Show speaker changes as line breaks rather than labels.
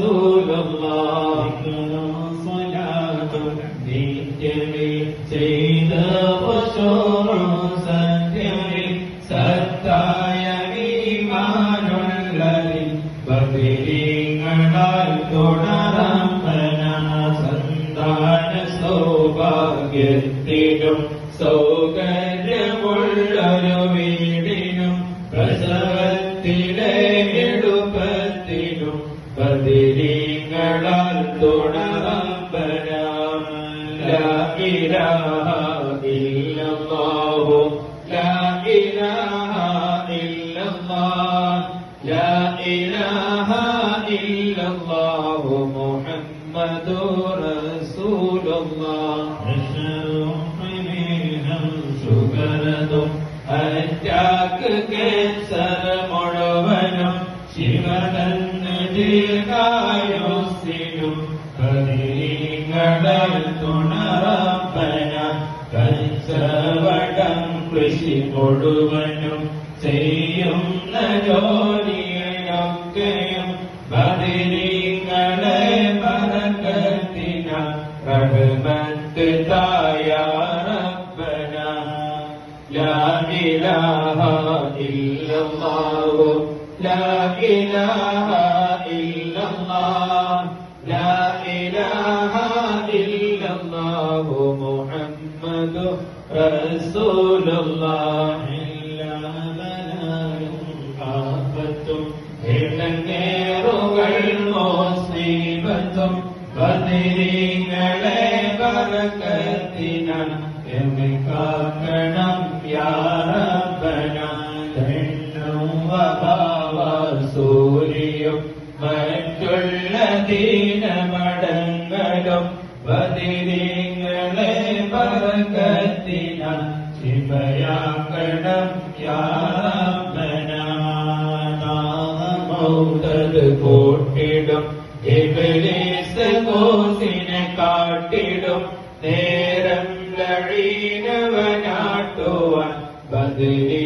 റസൂലുള്ളാഹ് സ്വലാത്തും നിത്യമേ ചെയ്ത സത്യമിൽ സത്തായ ഈമാനുള്ളതിൽ ബദരീങ്ങളാൽ തുടരമ്പന സന്താന സൗഭാഗ്യത്തിലും സൗകര്യമുള്ളൊരു വീടിനും പ്രസവത്തിലെ എടുപ്പത്തിനും ബദരീങ്ങളാൽ തുടരമ്പന ലാ ഇലാഹ ഇല്ലല്ലാഹു ലാ ഇലാഹ ഇല്ലല്ലാഹ് ലാ ഇലാഹ ഇല്ലല്ലാഹു മുഹമ്മദുർ റസൂലുള്ളാഹ് ശുക്രതും അറ്റാക്ക് ക്യാൻസർ മുഴുവനും ശിവനന്ന് ദീർഘായുസ്സിനും ബദരീങ്ങളാൽ തുണറമ്പന കച്ചവടം കൃഷി മുഴുവനും ചെയ്യുന്ന ജോലിയൊക്കെയും ബദരീങ്ങളെ ബറകത്തിന റഹ്മത്ത് തായ റബ്ബന ലാ ഇലാഹ ഇല്ലല്ലാഹു ലാ ഇലാഹ ഇല്ലല്ലാഹ് ലാ ഇലാഹ ഇല്ലല്ലാഹു മുഹമ്മദുർ റസൂലുള്ളാഹ് ആപത്തും ഇടങ്ങേറുകൾ മുസീബത്തും ബദരീങ്ങളെ ബറകത്തിനാൽ കാക്കണം യാ റബ്ബന സൂര്യയും മറ്റുള്ള ദീനമടങ്ങളും ബദരീങ്ങളെ ബറകത്തിനാൽ ശിവയാക്കണം യാ റബ്ബന മൗതത് കൂട്ടിടും ഇബ്ലീസ് കോസിനെ കാട്ടിടും നേരം ലഈനവനാട്ടുവാൻ ബദരീ